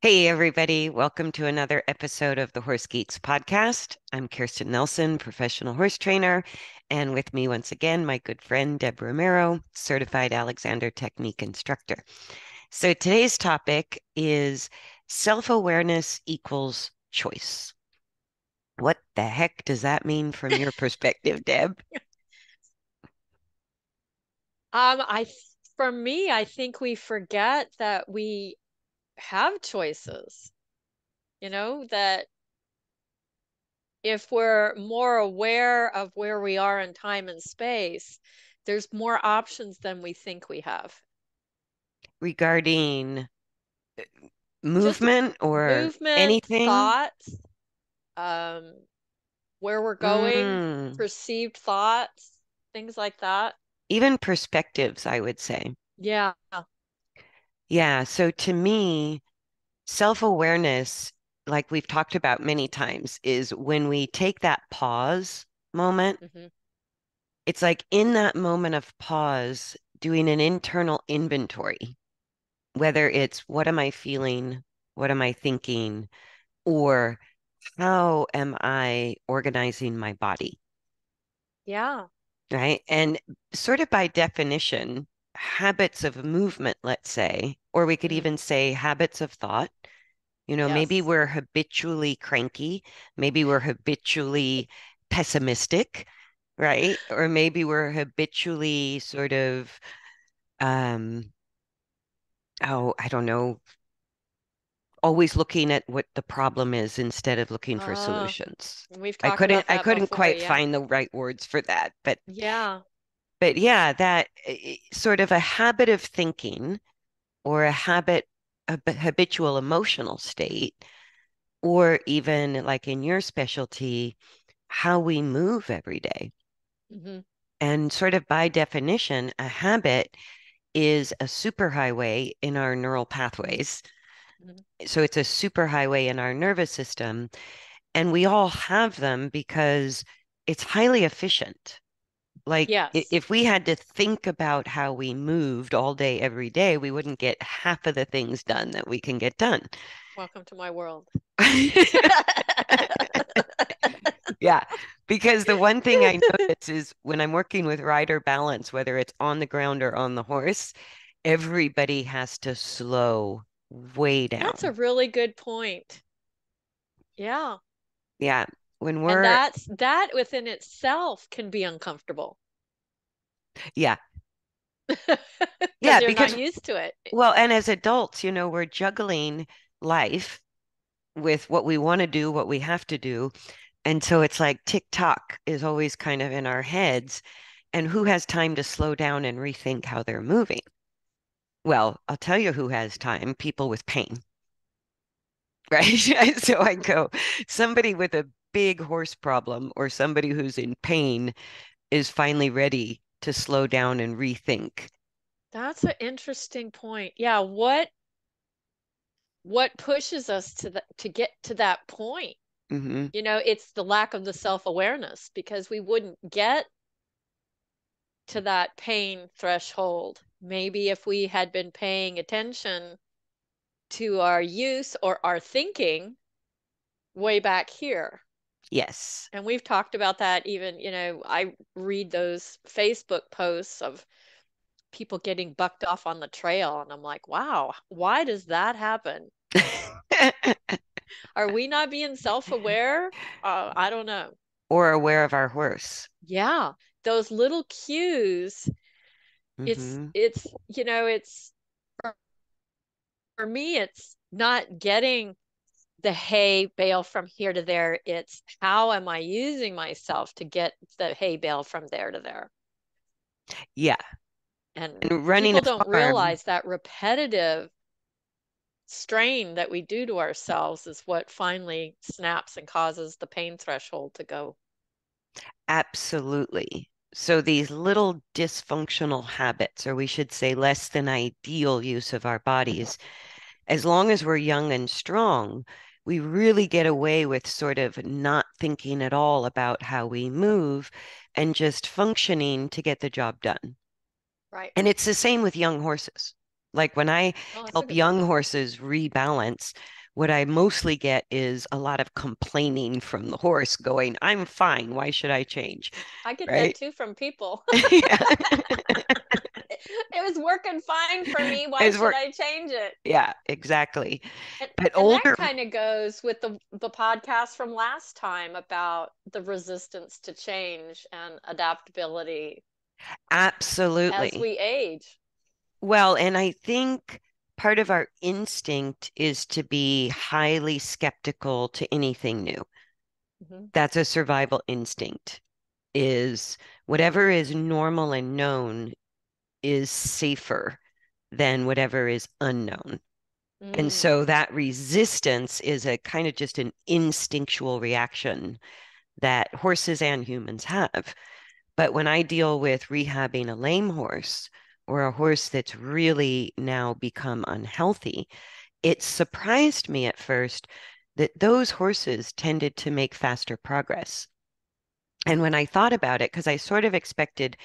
Hey, everybody. Welcome to another episode of the Horse Geeks podcast. I'm Kirsten Nelsen, professional horse trainer. And with me once again, my good friend, Deb Romero, certified Alexander Technique instructor. So today's topic is self-awareness equals choice. What the heck does that mean from your perspective, Deb? I for me, I think we forget that we have choices. That if we're more aware of where we are in time and space, there's more options than we think we have. Regarding Just movement or movement, anything? thoughts, um, where we're going, Mm, perceived thoughts, things like that. even perspectives, I would say. Yeah. Yeah, so to me, self-awareness, like we've talked about many times, is when we take that pause moment. Hmm. It's like in that moment of pause, doing an internal inventory, whether it's what am I feeling, what am I thinking, or how am I organizing my body, Yeah. right? And sort of by definition, habits of movement, let's say, or we could Mm, even say habits of thought. Maybe yes. we're habitually cranky. Maybe we're habitually pessimistic, right? Or maybe we're habitually sort of, um, oh, I don't know, always looking at what the problem is instead of looking for Uh, solutions. we've I talked couldn't, about I that couldn't before. quite Yeah. find the right words for that, Yeah. but yeah, that sort of a habit of thinking or a habitual emotional state, or even like in your specialty how we move every day. Hmm. And sort of by definition, a habit is a superhighway in our neural pathways. So it's a superhighway in our nervous system. And we all have them because it's highly efficient. Like Yes. if we had to think about how we moved all day, every day, we wouldn't get half of the things done that we can get done. Welcome to my world. Yeah, because the one thing I notice is when I'm working with rider balance, whether it's on the ground or on the horse, everybody has to slow way That's a down. really good point. Yeah. Yeah, when And we're, that within itself can be uncomfortable yeah, because yeah, you're not because, used to it. well, and as adults, we're juggling life with what we want to do, what we have to do. And so it's like tick tock is always kind of in our heads. And who has time to slow down and rethink how they're moving? Well, I'll tell you who has time, people with pain, right? So I go, somebody with a big horse problem or somebody who's in pain is finally ready to slow down and rethink. That's an interesting point. Yeah, what pushes us to get to that point? Hmm. It's the lack of the self-awareness because we wouldn't get to that pain threshold. Maybe if we had been paying attention to our use or our thinking way back here. Yes. And we've talked about that even, I read those Facebook posts of people getting bucked off on the trail. And I'm like, wow, why does that happen? Are we not being self-aware? I don't know. Or aware of our horse. Yeah, those little cues, it's, Hmm. it's, you know, it's, for me, it's not getting the hay bale from here to there. It's how am I using myself to get the hay bale from there to there? Yeah. And And running people a don't farm. realize that repetitive strain that we do to ourselves is what finally snaps and causes the pain threshold to go. Absolutely. So these little dysfunctional habits, or we should say less than ideal use of our bodies, as long as we're young and strong, we really get away with sort of not thinking at all about how we move and just functioning to get the job done. Right. And it's the same with young horses. Like when I Oh, that's a help good point. young horses rebalance, what I mostly get is a lot of complaining from the horse going, I'm fine. Why should I change? I get that Right? too from people. Yeah. It was working fine for me. Why It's should work. I change it? Yeah, exactly. And But and that older, kind of goes with the podcast from last time about the resistance to change and adaptability as absolutely. we age. Well, and I think part of our instinct is to be highly skeptical to anything new. Hmm. That's a survival instinct, is whatever is normal and known is safer than whatever is unknown. And Mm. so that resistance is a kind of just an instinctual reaction that horses and humans have. But when I deal with rehabbing a lame horse or a horse that's really now become unhealthy, it surprised me at first that those horses tended to make faster progress. And when I thought about it, because I sort of expected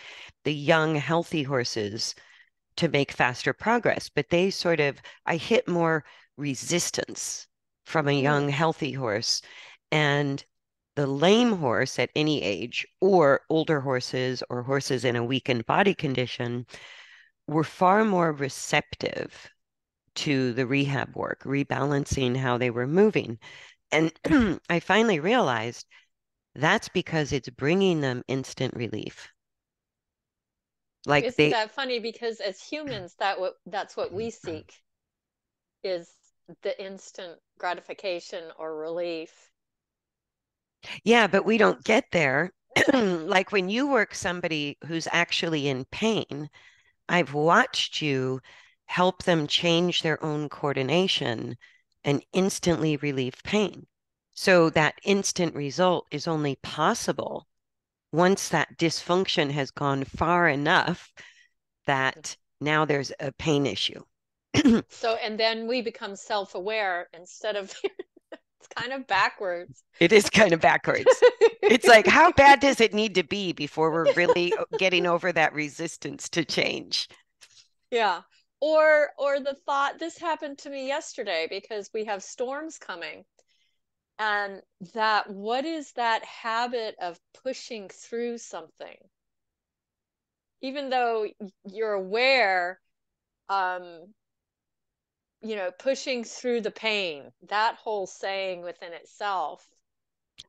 the young, healthy horses to make faster progress, but I hit more resistance from a Hmm. young, healthy horse. And the lame horse at any age, or older horses or horses in a weakened body condition, were far more receptive to the rehab work, rebalancing how they were moving. And I finally realized that's because it's bringing them instant relief. Like Isn't they, that funny? Because as humans, that's what we seek is the instant gratification or relief. yeah, but we don't get there. Like when you work somebody who's actually in pain, I've watched you help them change their own coordination and instantly relieve pain. So that instant result is only possible once that dysfunction has gone far enough that now there's a pain issue. So, and then we become self-aware instead of it's kind of backwards. It is kind of backwards. It's like, how bad does it need to be before we're really getting over that resistance to change? Yeah. Or the thought, this happened to me yesterday because we have storms coming. And that what is that habit of pushing through something? Even though you're aware, um, pushing through the pain, that whole saying within itself.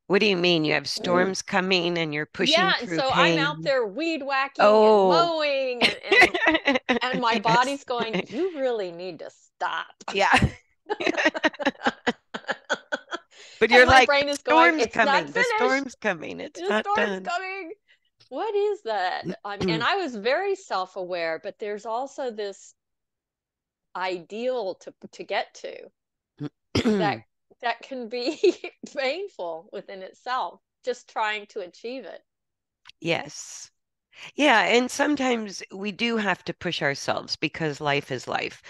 What do you mean? You have storms coming and you're pushing Yeah, and through so I'm out pain? there weed whacking and Oh, mowing and my yes. body's going, you really need to stop. Yeah. But And you're my like, brain the is going, storm's it's not coming. The finished. storm's coming. It's The not storm's done. coming. What is that? And I was very self-aware, but there's also this ideal to get to that that can be painful within itself, just trying to achieve it. Yes. Yeah. And sometimes we do have to push ourselves because life is life.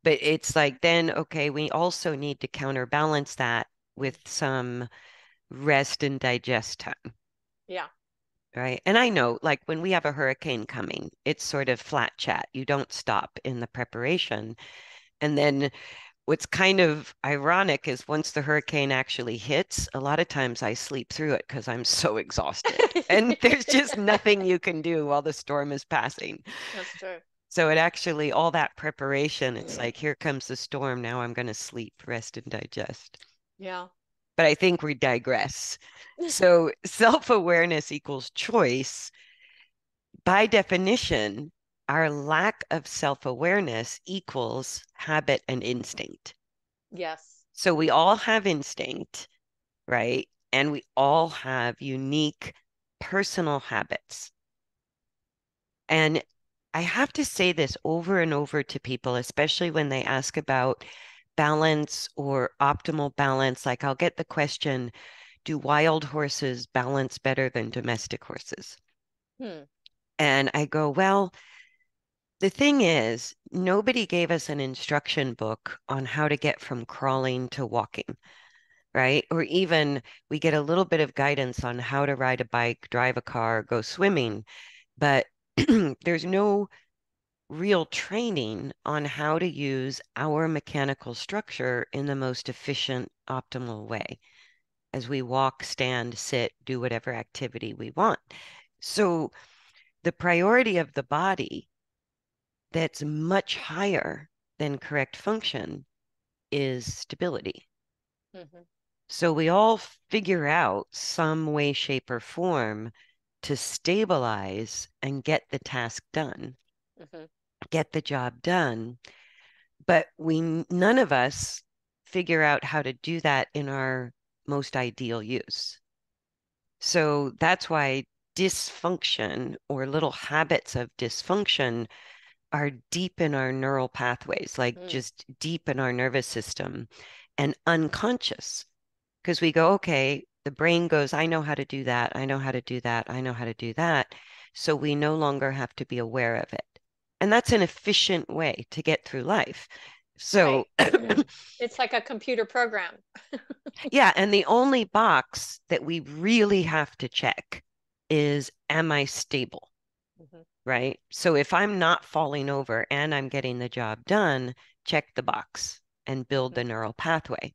But it's like, then, okay, we also need to counterbalance that with some rest and digest time. Yeah. Right. And I know, like, when we have a hurricane coming, it's sort of flat chat. You don't stop in the preparation. And then what's kind of ironic is once the hurricane actually hits, a lot of times I sleep through it because I'm so exhausted. And there's just nothing you can do while the storm is passing. That's true. So it actually, all that preparation, it's like, here comes the storm. Now I'm going to sleep, rest, and digest. Yeah. But I think we digress. So self-awareness equals choice. By definition, our lack of self-awareness equals habit and instinct. Yes. So we all have instinct, right? And we all have unique personal habits. And I have to say this over and over to people, especially when they ask about balance or optimal balance. Like I'll get the question, do wild horses balance better than domestic horses? Hmm. And I go, well, the thing is, nobody gave us an instruction book on how to get from crawling to walking, right? Or even we get a little bit of guidance on how to ride a bike, drive a car, go swimming, but there's no real training on how to use our mechanical structure in the most efficient, optimal way as we walk, stand, sit, do whatever activity we want. So the priority of the body that's much higher than correct function is stability. Hmm. So we all figure out some way, shape, or form to stabilize and get the task done, Hmm. get the job done. But none of us figure out how to do that in our most ideal use. So that's why dysfunction or little habits of dysfunction are deep in our neural pathways, like Mm. just deep in our nervous system and unconscious. Because we go, okay, the brain goes, I know how to do that. I know how to do that. I know how to do that. So we no longer have to be aware of it. And that's an efficient way to get through life. Right. So, It's like a computer program. yeah. And the only box that we really have to check is, am I stable? Hmm. Right. So if I'm not falling over and I'm getting the job done, check the box and build Hmm. the neural pathway.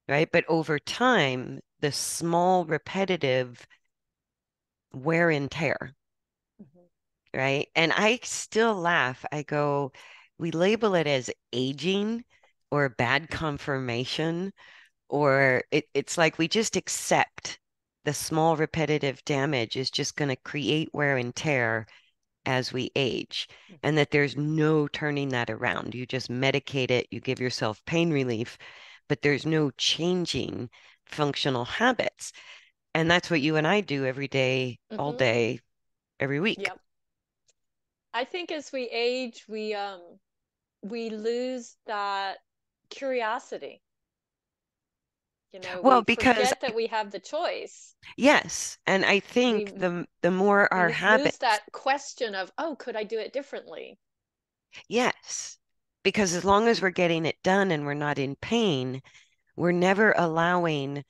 Right. But over time, the small repetitive wear and tear, Hmm. right? And I still laugh. I go, we label it as aging or bad conformation, or it's like we just accept the small repetitive damage is just going to create wear and tear as we age, Hmm. and that there's no turning that around. You just medicate it, you give yourself pain relief, but there's no changing functional habits. And that's what you and I do every day, all Hmm. day, every week. Yep. I think as we age, we lose that curiosity. Well, We because forget that we have the choice. yes, and I think We the more our we lose habits, that question of, oh, could I do it differently? yes, because as long as we're getting it done and we're not in pain, we're never allowing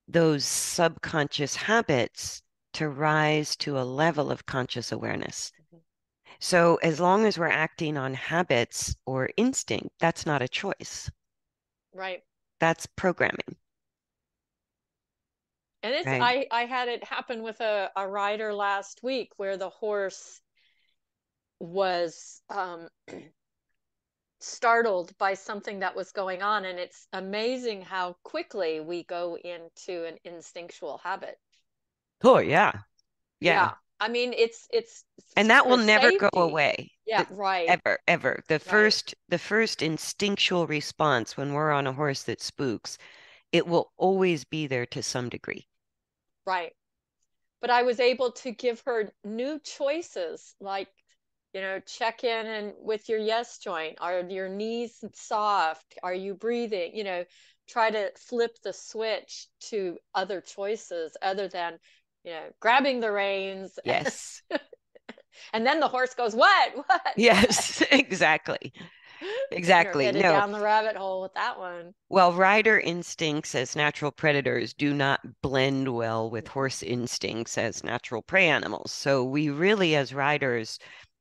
those subconscious habits to rise to a level of conscious awareness. Mhm. So as long as we're acting on habits or instinct, that's not a choice. Right. That's programming, And it's right? I had it happen with a rider last week where the horse was startled by something that was going on, and it's amazing how quickly we go into an instinctual habit. Oh, yeah. Yeah. Yeah. I mean, it's And that will for never go safety. away. Yeah, right. Ever, ever. The Right. first, the first instinctual response when we're on a horse that spooks, it will always be there to some degree. Right. But I was able to give her new choices, like, check in and with your yes joint. Are your knees soft? Are you breathing? Try to flip the switch to other choices other than, grabbing the reins. Yes. And then the horse goes, what? What? What? Yes, exactly. And you're Exactly. headed No. down the rabbit hole with that one. Well, rider instincts as natural predators do not blend well with Mhm. horse instincts as natural prey animals. So we really, as riders,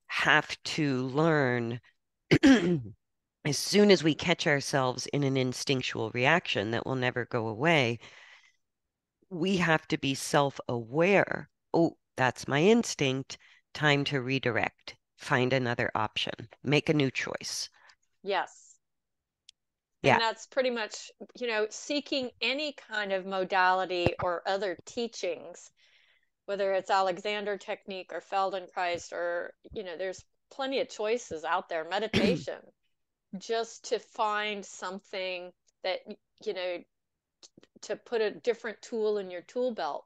have to learn as soon as we catch ourselves in an instinctual reaction that will never go away, we have to be self-aware. Oh, that's my instinct. Time to redirect, find another option, make a new choice. Yes. Yeah. And that's pretty much, seeking any kind of modality or other teachings, whether it's Alexander technique or Feldenkrais, or, there's plenty of choices out there, meditation, just to find something that, you know, to put a different tool in your tool belt,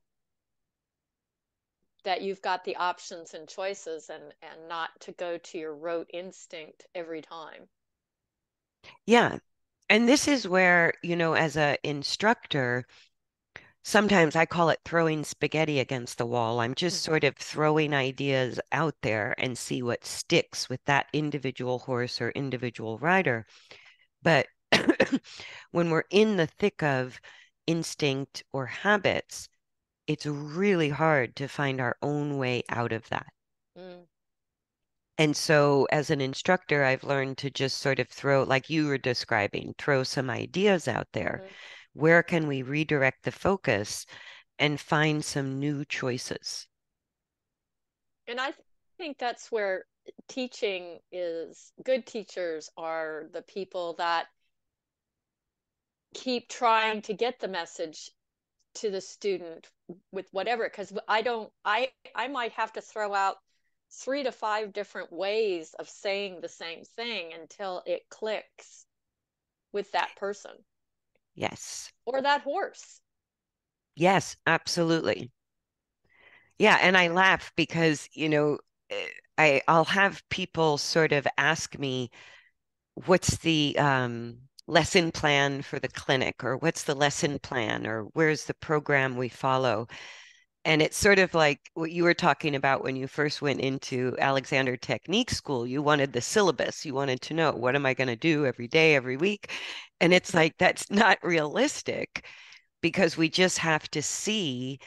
that you've got the options and choices, and not to go to your rote instinct every time. Yeah. And this is where, as a instructor, sometimes I call it throwing spaghetti against the wall. I'm just sort of throwing ideas out there and see what sticks with that individual horse or individual rider. But when we're in the thick of instinct or habits, it's really hard to find our own way out of that. Mm. And so, as an instructor, I've learned to just sort of throw, like you were describing, throw some ideas out there. Mhm. Where can we redirect the focus and find some new choices? And I think that's where teaching is good teachers are the people that keep trying to get the message to the student with whatever, because I might have to throw out 3 to 5 different ways of saying the same thing until it clicks with that person Yes. or that horse. Yes, absolutely. Yeah, and I laugh because, I'll have people sort of ask me, what's the lesson plan for the clinic, or what's the lesson plan, or where's the program we follow? And it's sort of like what you were talking about when you first went into Alexander Technique School. You wanted the syllabus. You wanted to know, what am I going to do every day, every week? And it's like, that's not realistic because we just have to see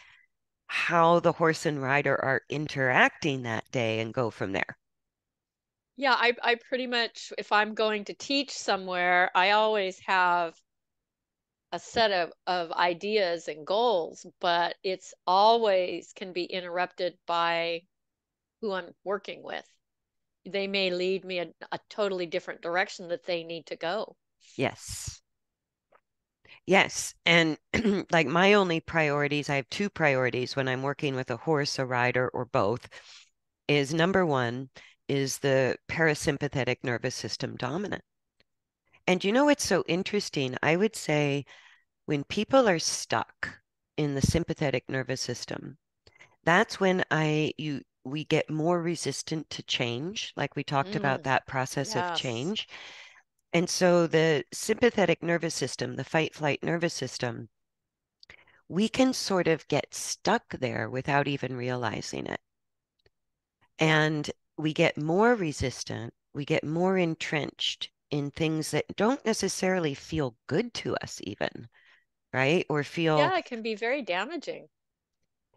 how the horse and rider are interacting that day and go from there. Yeah, I pretty much, if I'm going to teach somewhere, I always have a set of ideas and goals, but it's always can be interrupted by who I'm working with. They may lead me a totally different direction that they need to go. Yes. Yes. And like my only priorities, I have two priorities when I'm working with a horse, a rider, or both, is number one is the parasympathetic nervous system dominant. And it's so interesting. I would say when people are stuck in the sympathetic nervous system, that's when we get more resistant to change, like we talked about Mm, that process of yes. change. And so the sympathetic nervous system, the fight flight nervous system, we can sort of get stuck there without even realizing it. Yeah. And we get more resistant, we get more entrenched in things that don't necessarily feel good to us, even, right? Or feel, Yeah, it can be very damaging.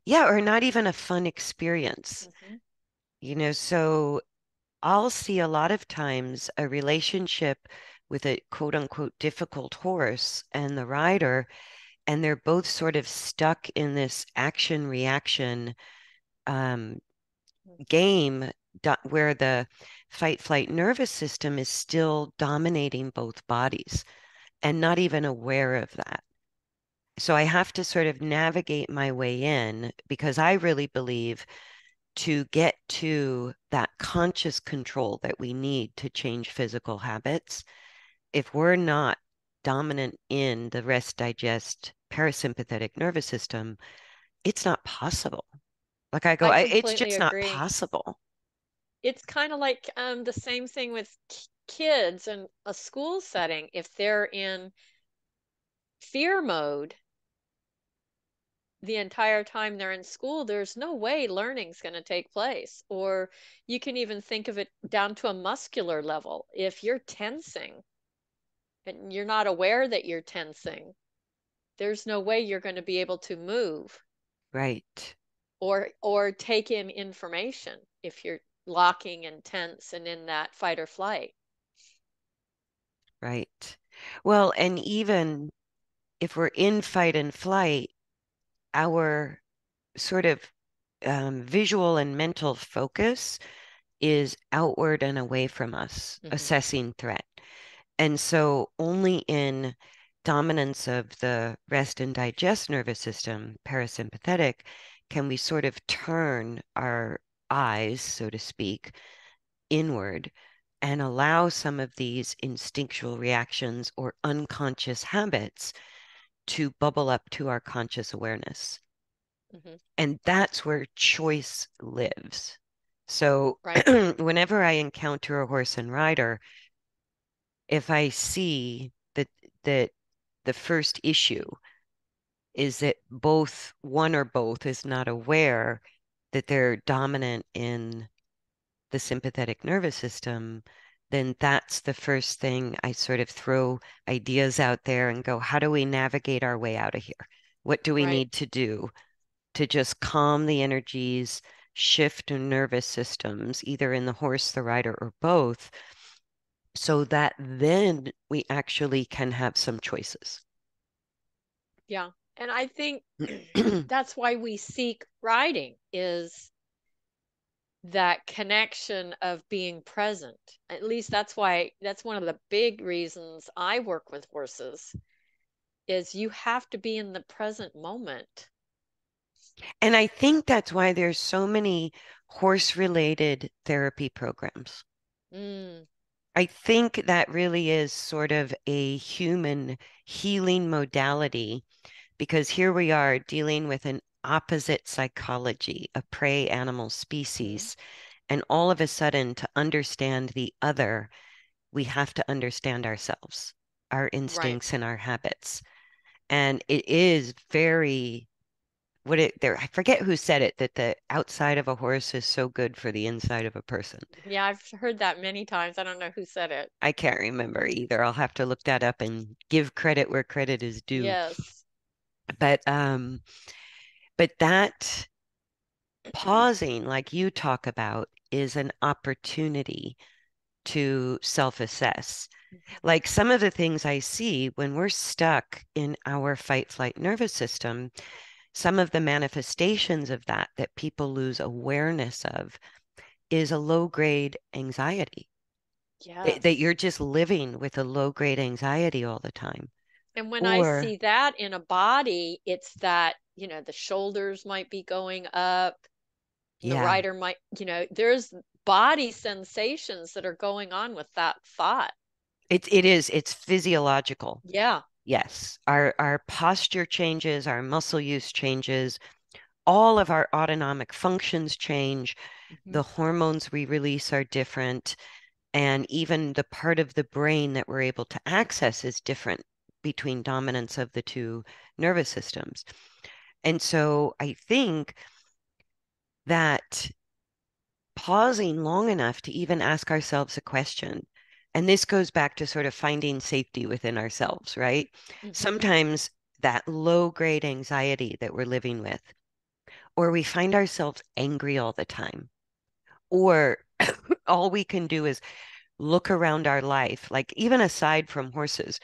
yeah, or not even a fun experience. Hmm. So I'll see a lot of times a relationship with a quote unquote difficult horse and the rider, and they're both sort of stuck in this action reaction um, game where the fight flight nervous system is still dominating both bodies and not even aware of that. So I have to sort of navigate my way in because I really believe to get to that conscious control that we need to change physical habits, if we're not dominant in the rest, digest, parasympathetic nervous system, it's not possible. Like I go, I it's completely just not agree. possible. It's kind of like the same thing with kids in a school setting. If they're in fear mode the entire time they're in school, there's no way learning's going to take place. Or you can even think of it down to a muscular level. If you're tensing and you're not aware that you're tensing, there's no way you're going to be able to move Right, or take in information if you're locking and tense and in that fight or flight. right. Well, and even if we're in fight and flight, our sort of visual and mental focus is outward and away from us, Hmm. assessing threat. And so only in dominance of the rest and digest nervous system, parasympathetic, can we sort of turn our eyes, so to speak, inward and allow some of these instinctual reactions or unconscious habits to bubble up to our conscious awareness. Hmm. And that's where choice lives. So Right. whenever I encounter a horse and rider, if I see that the first issue is that both one or both is not aware that they're dominant in the sympathetic nervous system, then that's the first thing I sort of throw ideas out there and go, how do we navigate our way out of here? What do we Right. need to do to just calm the energies, shift nervous systems, either in the horse, the rider, or both, so that then we actually can have some choices. Yeah. And I think that's why we seek riding is that connection of being present. At least that's one of the big reasons I work with horses is you have to be in the present moment. And I think that's why there's so many horse-related therapy programs. Mm, I think that really is sort of a human healing modality because here we are dealing with an opposite psychology, a prey animal mhm. species. And all of a sudden, to understand the other, we have to understand ourselves, our Right. instincts and our habits. And it is very what it there I forget who said it that the outside of a horse is so good for the inside of a person. Yeah, I've heard that many times. I don't know who said it. I can't remember either. I'll have to look that up and give credit where credit is due. Yes. But that pausing, like you talk about, is an opportunity to self-assess. Mhm. Like some of the things I see when we're stuck in our fight flight nervous system, some of the manifestations of that that people lose awareness of is a low grade anxiety, that Yes. you're just living with a low grade anxiety all the time. And when I Or, see that in a body, it's that, the shoulders might be going up, and the yeah, rider might, there's body sensations that are going on with that thought. it's physiological. Yeah. Yes. Our posture changes, our muscle use changes, all of our autonomic functions change. Mhm. The hormones we release are different. And even the part of the brain that we're able to access is different between dominance of the two nervous systems. And so I think that pausing long enough to even ask ourselves a question, and this goes back to sort of finding safety within ourselves, right? Mhm. Sometimes that low grade anxiety that we're living with, or we find ourselves angry all the time, or all we can do is look around our life, like even aside from horses,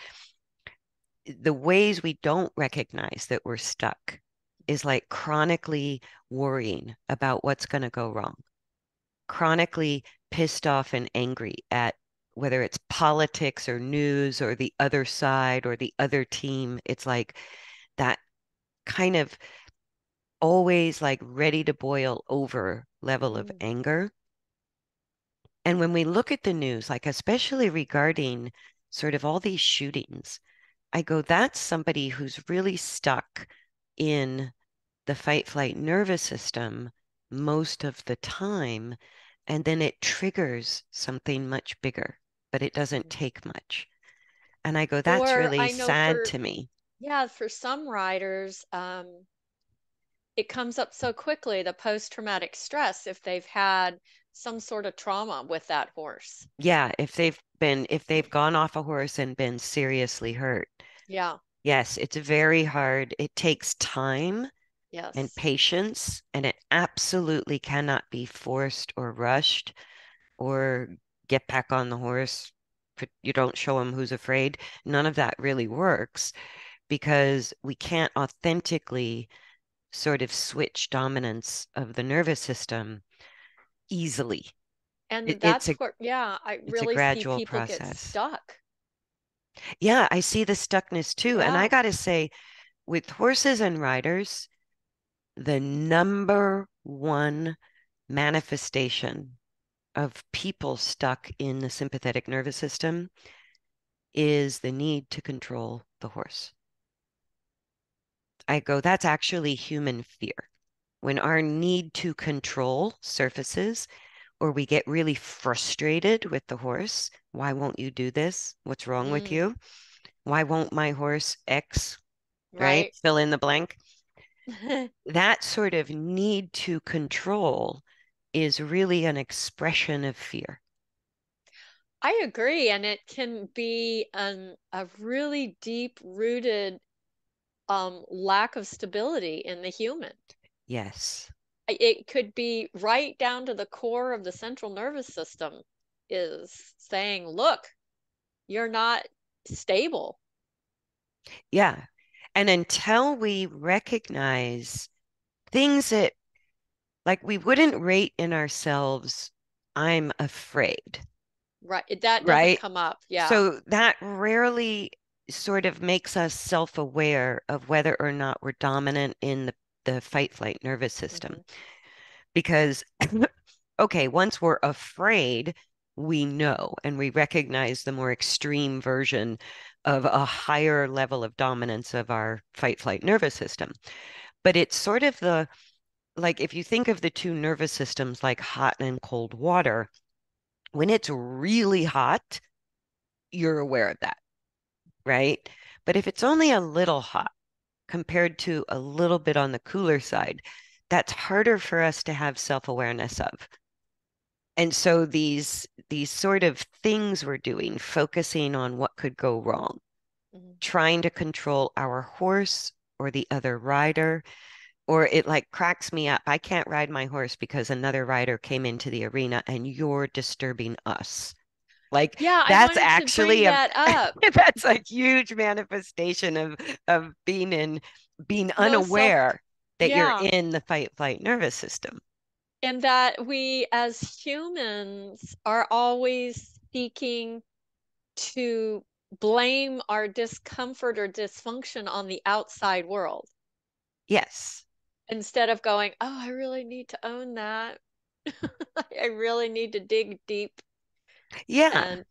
the ways we don't recognize that we're stuck is like chronically worrying about what's going to go wrong, chronically pissed off and angry at whether it's politics or news or the other side or the other team. It's like that kind of always like ready to boil over level of Mm. anger. And when we look at the news, like especially regarding sort of all these shootings, I go, that's somebody who's really stuck in the fight flight nervous system most of the time. And then it triggers something much bigger, but it doesn't Mhm. take much. And I go, that's Or really I know sad to me. for some riders, it comes up so quickly, the post-traumatic stress, if they've had some sort of trauma with that horse. Yeah, if they've gone off a horse and been seriously hurt. Yeah. Yes, it's very hard. It takes time and Yes. patience, and it absolutely cannot be forced or rushed or get back on the horse. You don't show him who's afraid. None of that really works because we can't authentically sort of switch dominance of the nervous system easily. And It's that's where, yeah, I it's a really see gradual people get process. stuck. Yeah, I see the stuckness too. And I Yeah. gotta say, with horses and riders, the number one manifestation of people stuck in the sympathetic nervous system is the need to control the horse. I go, that's actually human fear. When our need to control surfaces, or we get really frustrated with the horse, why won't you do this? What's wrong with Mm, you? Why won't my horse X, right? right. Fill in the blank. That sort of need to control is really an expression of fear. I agree. And it can be a really deep rooted lack of stability in the human. Yes. It could be right down to the core of the central nervous system is saying, look, you're not stable. Yeah. And until we recognize things that, like, we wouldn't rate in ourselves, I'm afraid, Right. That doesn't right? come up. Yeah. So that rarely sort of makes us self-aware of whether or not we're dominant in the fight flight nervous system. Hmm. Because, okay, once we're afraid, we know and we recognize the more extreme version of a higher level of dominance of our fight flight nervous system. But it's sort of like if you think of the two nervous systems like hot and cold water, when it's really hot, you're aware of that, right? But if it's only a little hot compared to a little bit on the cooler side, that's harder for us to have self-awareness of. And so these sort of things we're doing, focusing on what could go wrong, Hmm. trying to control our horse or the other rider, or it like cracks me up. I can't ride my horse because another rider came into the arena and you're disturbing us. Like Yeah, I that's wanted to bring actually a that up. that's a huge manifestation of being Low self, unaware that you're yeah. in the fight flight nervous system. And that we as humans are always seeking to blame our discomfort or dysfunction on the outside world Yes. instead of going, oh, I really need to own that. I really need to dig deep. Yeah. And,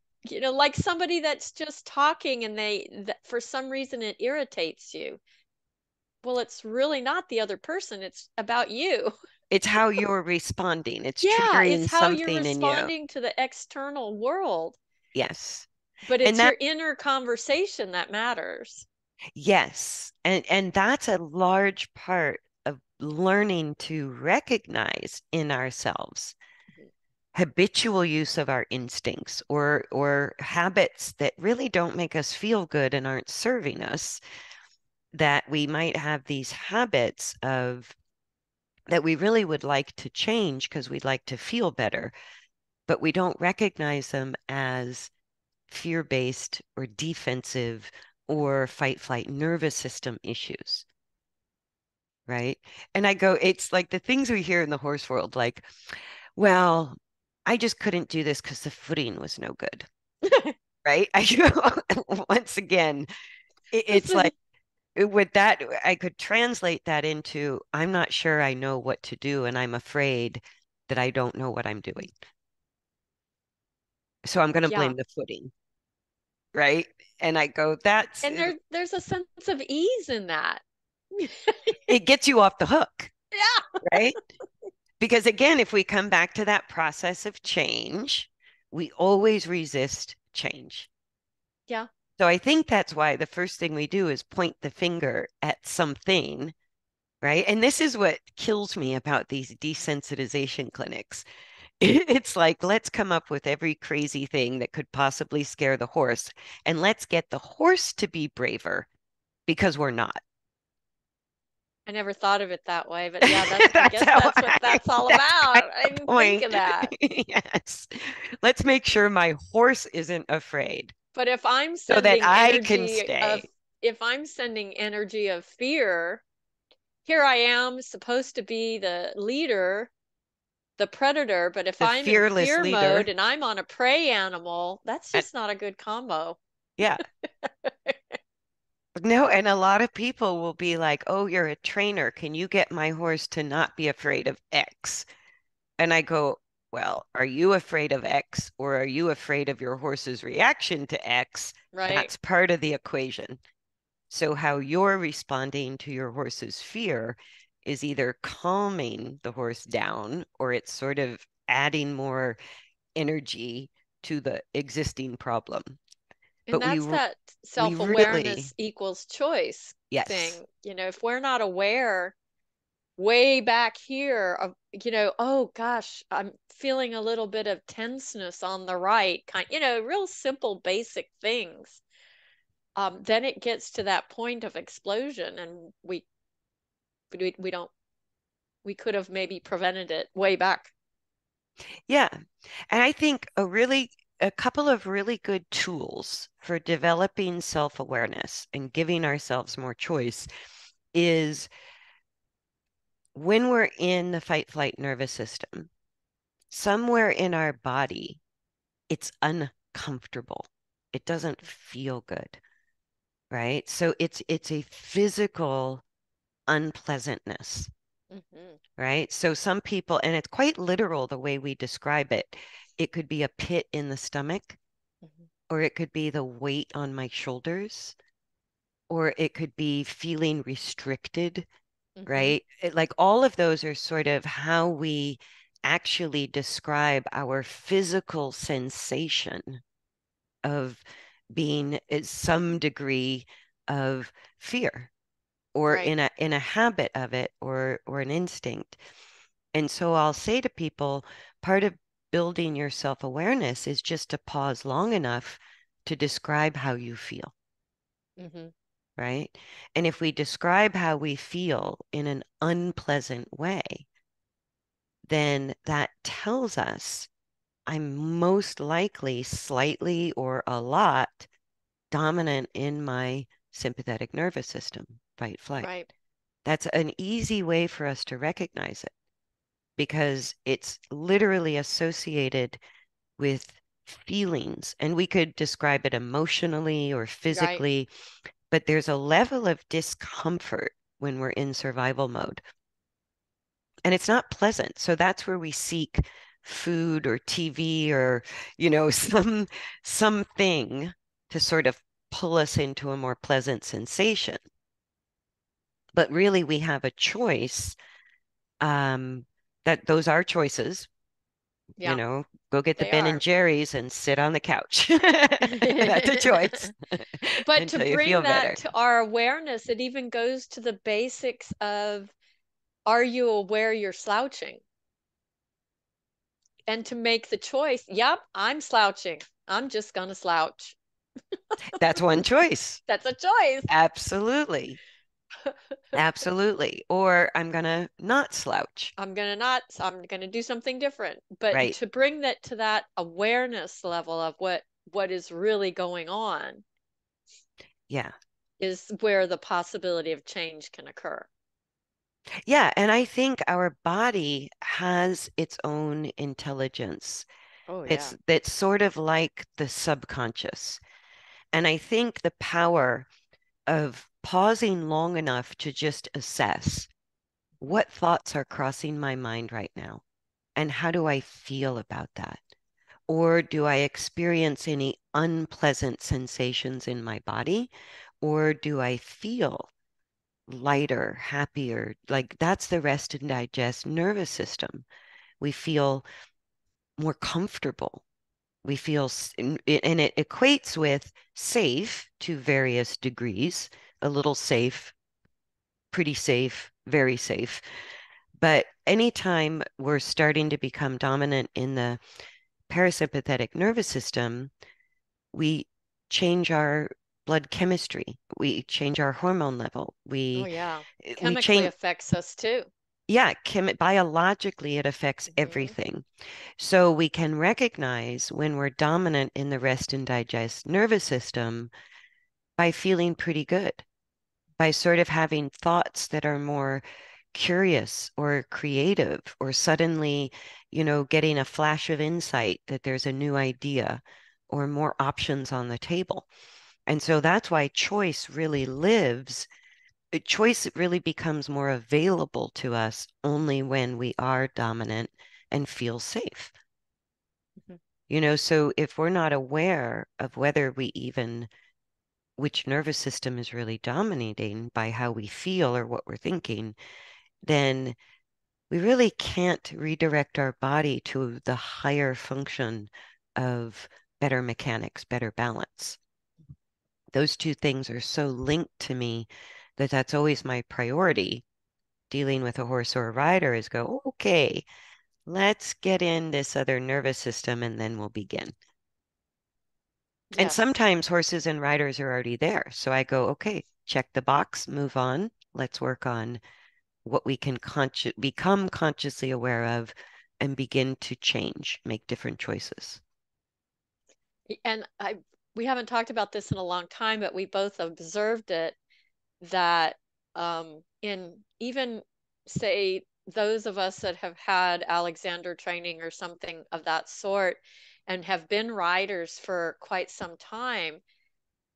like somebody that's just talking and for some reason it irritates you. Well, it's really not the other person, it's about you. It's how you're responding. It's Yeah, it's triggering how you're something in you. responding to the external world, Yes. but And it's that your inner conversation that matters. yes. And that's a large part of learning to recognize in ourselves Mhm. habitual use of our instincts or habits that really don't make us feel good and aren't serving us, that we might have these habits of that we really would like to change because we'd like to feel better, but we don't recognize them as fear-based or defensive or fight flight nervous system issues, right? And I go, it's like the things we hear in the horse world, like, well, I just couldn't do this because the footing was no good, right? I go, once again, This it's is, like with that, I could translate that into I'm not sure I know what to do, and I'm afraid that I don't know what I'm doing. So I'm going to yeah. blame the footing, right? And I go, that's And there's a sense of ease in that. it gets you off the hook, Yeah. right? Because again, if we come back to that process of change, we always resist change. Yeah. So I think that's why the first thing we do is point the finger at something, right? And this is what kills me about these desensitization clinics. It's like, let's come up with every crazy thing that could possibly scare the horse, and let's get the horse to be braver because we're not. I never thought of it that way, but yeah, that's, I That's guess how that's what that's all that's kind about. I of the didn't think of point. that. Yes. Let's make sure my horse isn't afraid But if I'm so that sending I can energy of, stay. if I'm sending energy of fear, here I am supposed to be the leader, the predator, but if The I'm in fearless fear leader. mode and I'm on a prey animal, that's And just not a good combo. yeah. No, and a lot of people will be like, "Oh, you're a trainer. Can you get my horse to not be afraid of X?" And I go, "Well, are you afraid of X or are you afraid of your horse's reaction to X? Right. That's part of the equation." So how you're responding to your horse's fear is either calming the horse down or it's sort of adding more energy to the existing problem. And But that's that we really, self-awareness equals choice yes, thing. If we're not aware way back here of, oh gosh, I'm feeling a little bit of tenseness on the right, real simple, basic things. Then it gets to that point of explosion and we don't we could have maybe prevented it way back. Yeah. And I think a couple of really good tools for developing self-awareness and giving ourselves more choice is when we're in the fight flight nervous system, somewhere in our body, it's uncomfortable. It doesn't feel good, right? So it's a physical unpleasantness, Hmm. right? So some people, and it's quite literal the way we describe it. It could be a pit in the stomach, Hmm. or it could be the weight on my shoulders, or it could be feeling restricted, Hmm. right? Like all of those are sort of how we actually describe our physical sensation of being at some degree of fear or Right. in a habit of it or an instinct. And so I'll say to people, part of building your self-awareness is just to pause long enough to describe how you feel, Hmm. right? And if we describe how we feel in an unpleasant way, then that tells us I'm most likely slightly or a lot dominant in my sympathetic nervous system, fight, flight. Right. That's an easy way for us to recognize it because it's literally associated with feelings. And we could describe it emotionally or Right. physically, but there's a level of discomfort when we're in survival mode. And it's not pleasant. So that's where we seek food or TV or, something to sort of pull us into a more pleasant sensation. But really, we have a choice. Um, that those are choices, Yeah, go get the they Ben and are. Jerry's and sit on the couch. That's a choice But to until you bring feel that better. to our awareness, it even goes to the basics of, are you aware you're slouching? And to make the choice, yep, I'm slouching. I'm just gonna slouch. That's one choice. That's a choice. Absolutely. Absolutely. Or I'm gonna not slouch, I'm gonna do something different. But right? to bring that to that awareness level of what is really going on Yeah. is where the possibility of change can occur. Yeah. And I think our body has its own intelligence. Oh yeah. That's sort of like the subconscious. And I think the power of pausing long enough to just assess Mhm. what thoughts are crossing my mind right now and how do I feel about that? Or do I experience any unpleasant sensations in my body? Or do I feel lighter, happier? Like that's the rest and digest nervous system. We feel more comfortable. We feel, and it equates with safe to various degrees, a little safe, pretty safe, very safe. But anytime we're starting to become dominant in the parasympathetic nervous system, we change our blood chemistry. We change our hormone level. Oh yeah. We Chemically change, affects us too. yeah, biologically it affects Hmm. everything. So we can recognize when we're dominant in the rest and digest nervous system by feeling pretty good, by sort of having thoughts that are more curious or creative, or suddenly, getting a flash of insight that there's a new idea or more options on the table. And so that's why choice really lives. Choice really becomes more available to us only when we are dominant and feel safe. Hmm. So if we're not aware of whether we even which nervous system is really dominating by how we feel or what we're thinking, then we really can't redirect our body to the higher function of better mechanics, better balance. Those two things are so linked to me that that's always my priority. Dealing with a horse or a rider is go, okay, let's get in this other nervous system and then we'll begin. And Yes. sometimes horses and riders are already there. So I go, okay, check the box, move on. Let's work on what we can become consciously aware of and begin to change, make different choices. And we haven't talked about this in a long time, but we both observed it that in even say those of us that have had Alexander training or something of that sort and have been riders for quite some time,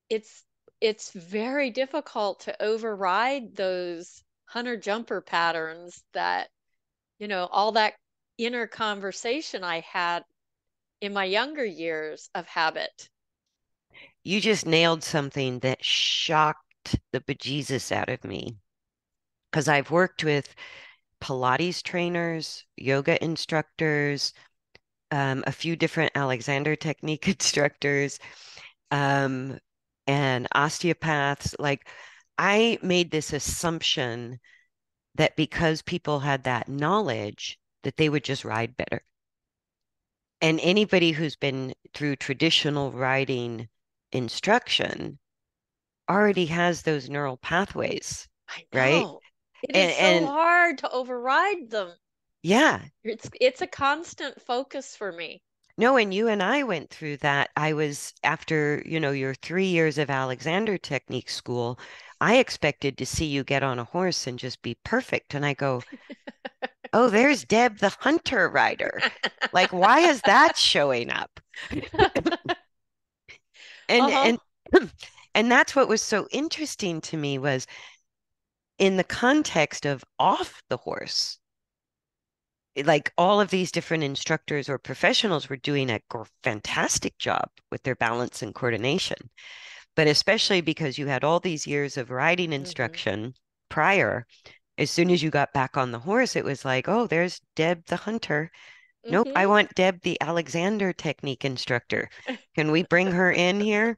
it's it's very difficult to override those hunter jumper patterns that, all that inner conversation I had in my younger years of habit. You just nailed something that shocked the bejesus out of me because I've worked with Pilates trainers, yoga instructors, a few different Alexander technique instructors, um, and osteopaths. Like, I made this assumption that because people had that knowledge, that they would just ride better. And anybody who's been through traditional riding instruction already has those neural pathways, I right? know. It is so And hard to override them. yeah, It's a constant focus for me. no, and you and I went through that. I was after, your 3 years of Alexander Technique School, I expected to see you get on a horse and just be perfect. And I go, oh, there's Deb, the hunter rider. Like, why is that showing up? And Uh-huh. and and that's what was so interesting to me was in the context of off the horse, like all of these different instructors or professionals were doing a fantastic job with their balance and coordination. But especially because you had all these years of riding Hmm. instruction prior, as soon as you got back on the horse, it was like, oh, there's Deb the hunter. Nope, I Hmm. want Deb the Alexander technique instructor. Can we bring her in here?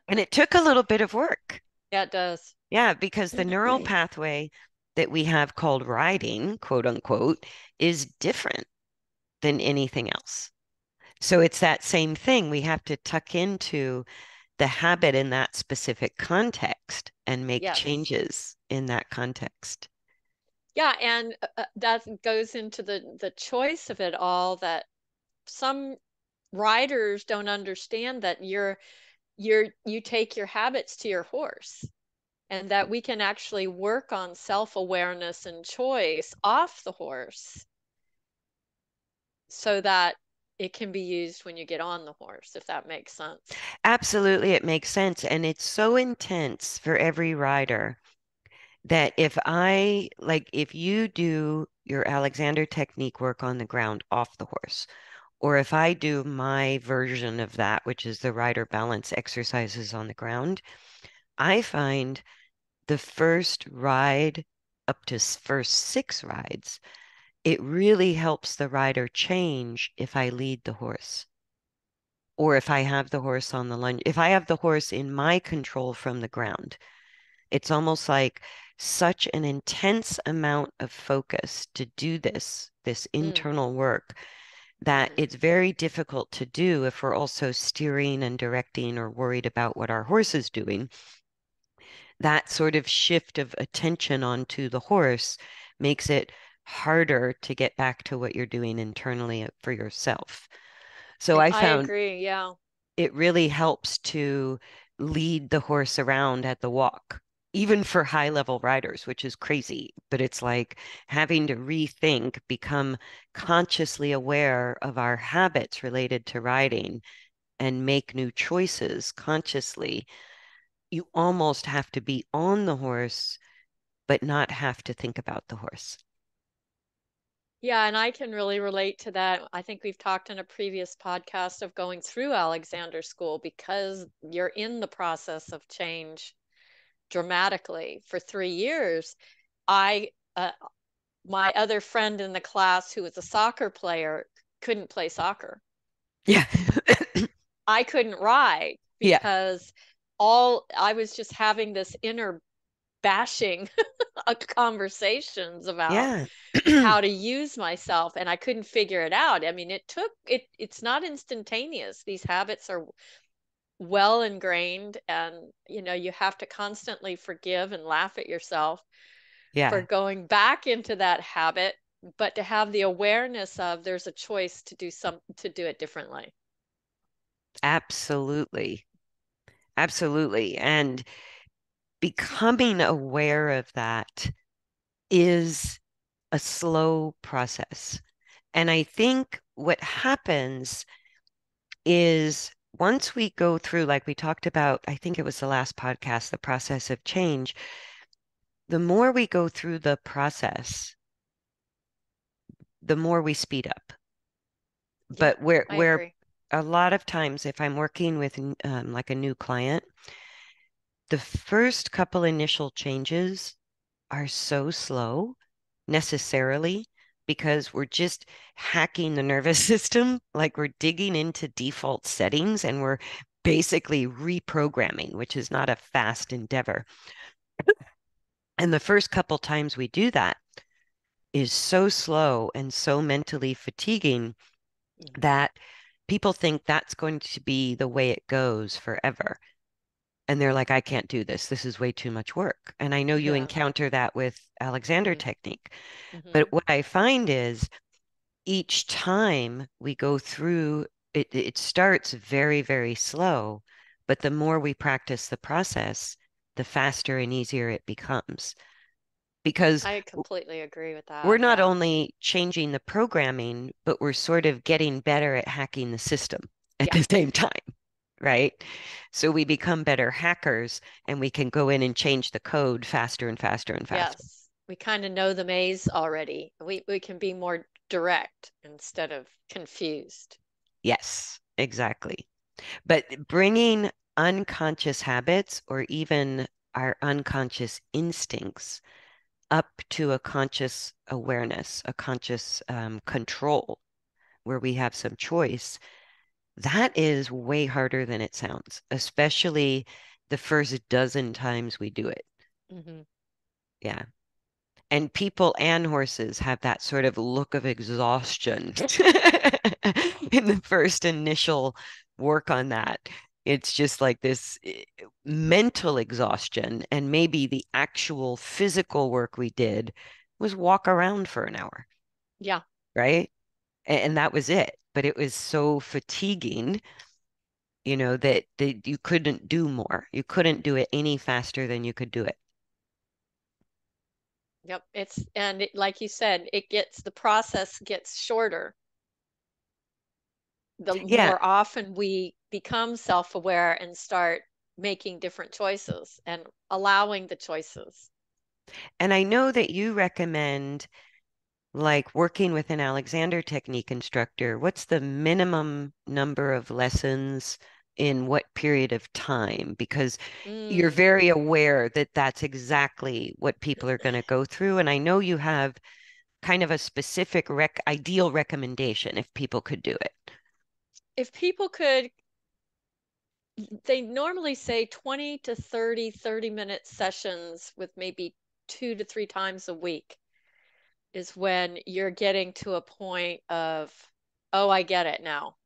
And it took a little bit of work. Yeah, it does. Yeah, because the neural pathway that we have called riding, quote unquote, is different than anything else. So it's that same thing. We have to tuck into the habit in that specific context and make Yes. changes in that context. Yeah, and that goes into the choice of it all that some riders don't understand that you take your habits to your horse and that we can actually work on self-awareness and choice off the horse so that it can be used when you get on the horse, if that makes sense. Absolutely, it makes sense. And it's so intense for every rider that if you do your Alexander technique work on the ground off the horse, or if I do my version of that, which is the rider balance exercises on the ground, I find the first ride up to first 6 rides, it really helps the rider change if I lead the horse or if I have the horse on the lunge. If I have the horse in my control from the ground, it's almost like such an intense amount of focus to do this Mm. internal work that Hmm. it's very difficult to do if we're also steering and directing or worried about what our horse is doing. That sort of shift of attention onto the horse makes it harder to get back to what you're doing internally for yourself. So I I found agree. Yeah. it really helps to lead the horse around at the walk, even for high level riders, which is crazy. But it's like having to rethink, become consciously aware of our habits related to riding and make new choices consciously. You almost have to be on the horse, but not have to think about the horse. Yeah, and I can really relate to that. I think we've talked in a previous podcast of going through Alexander School because you're in the process of change dramatically for 3 years. I, my other friend in the class who was a soccer player couldn't play soccer. Yeah. I couldn't ride Yeah. because all I was just having this inner bashing conversations about Yeah. how to use myself and I couldn't figure it out. I mean, it's not instantaneous. These habits are well ingrained and you have to constantly forgive and laugh at yourself for Yeah, going back into that habit, but to have the awareness of there's a choice to do it differently. absolutely. Absolutely. And becoming aware of that is a slow process. And I think what happens is once we go through, like we talked about, I think it was the last podcast, the process of change, the more we go through the process, the more we speed up. Yep, But I where agree. a lot of times, if I'm working with like a new client, the first couple initial changes are so slow necessarily because we're just hacking the nervous system, like we're digging into default settings and we're basically reprogramming, which is not a fast endeavor. And the first couple times we do that is so slow and so mentally fatiguing Hmm. that people think that's going to be the way it goes forever. And they're like, I can't do this. This is way too much work. And I know you Yeah. encounter that with Alexander Hmm. technique. But Hmm. what I find is each time we go through it, it starts very, very slow. But the more we practice the process, the faster and easier it becomes. Because I completely agree with we're that. not Yeah. only changing the programming, but we're sort of getting better at hacking the system at Yeah. the same time, right? So we become better hackers and we can go in and change the code faster and faster and faster. Yes. We kind of know the maze already. We can be more direct instead of confused. Yes, exactly. But bringing unconscious habits or even our unconscious instincts up to a conscious awareness, a conscious control where we have some choice, that is way harder than it sounds, especially the first dozen times we do it. Hmm. Yeah. And people and horses have that sort of look of exhaustion in the first initial work on that. It's just like this mental exhaustion, and maybe the actual physical work we did was walk around for an hour, Yeah. right? And that was it. But it was so fatiguing, that you couldn't do more. You couldn't do it any faster than you could do it. Yep. Like you said, the process gets shorter the Yeah. more often we become self-aware and start making different choices and allowing the choices. And I know that you recommend like working with an Alexander technique instructor. What's the minimum number of lessons in what period of time? Because you're Mm. very aware that that's exactly what people are going to go through. And I know you have kind of a specific ideal recommendation if people could do it. If people could, they normally say 20 to 30 minute sessions with maybe 2 to 3 times a week is when you're getting to a point of, oh, I get it now.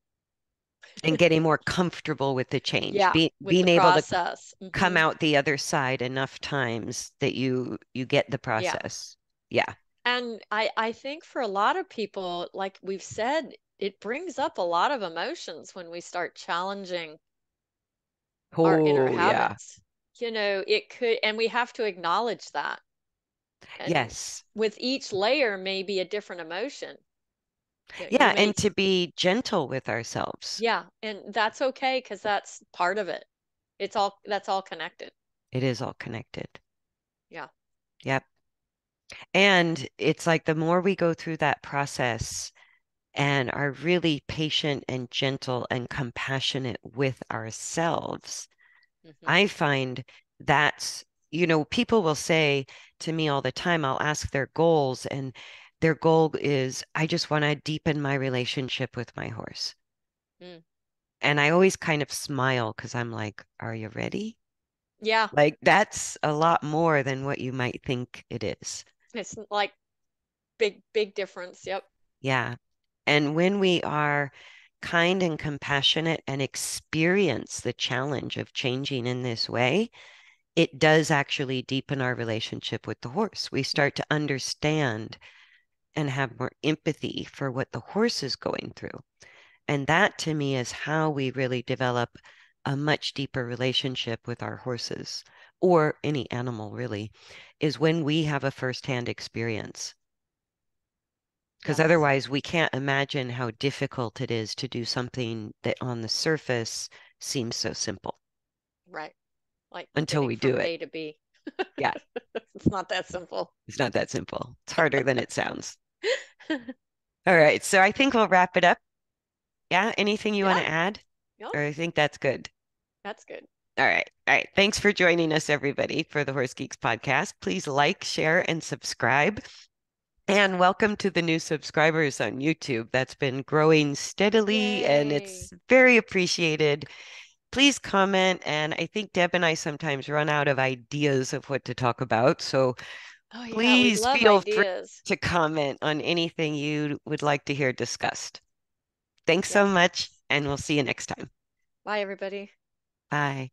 And getting more comfortable with the change, Yeah, with the being able to process. come Hmm. out the other side enough times that you get the Yeah. process. Yeah. And I think for a lot of people, like we've said, it brings up a lot of emotions when we start challenging our inner Oh, yeah. habits. It could, and we have to acknowledge that. And Yes. with each layer may be a different emotion. You Yeah, may, and to be gentle with ourselves. yeah, and that's okay because that's part of it. That's all connected. It is all connected. Yeah. Yep. And it's like the more we go through that process and are really patient and gentle and compassionate with ourselves, Hmm. I find that's, people will say to me all the time, I'll ask their goals, and their goal is, I just want to deepen my relationship with my horse. Mm. And I always kind of smile because I'm like, are you ready? Yeah, Like, that's a lot more than what you might think it is. it's like big difference. Yep. Yeah. And when we are kind and compassionate and experience the challenge of changing in this way, it does actually deepen our relationship with the horse. We start to understand and have more empathy for what the horse is going through. And that to me is how we really develop a much deeper relationship with our horses or any animal, really, is when we have a firsthand experience. Because Yes. otherwise, we can't imagine how difficult it is to do something that on the surface seems so simple Right. Like until getting we do from it. A to B. Yeah, It's not that simple. it's not that simple. It's harder than it sounds. All right, so I think we'll wrap it up. Yeah, anything you want Yeah. to add? Yep. Or I think that's good. That's good. All right. All right. Thanks for joining us, everybody, for the Horse Geeks podcast. Please like, share, and subscribe. And welcome to the new subscribers on YouTube. That's been growing steadily and Yay. it's very appreciated. Please comment. And I think Deb and I sometimes run out of ideas of what to talk about. So Oh yeah, we please love feel free ideas. to comment on anything you would like to hear discussed. Thanks so Yes. much, and we'll see you next time. Bye, everybody. Bye.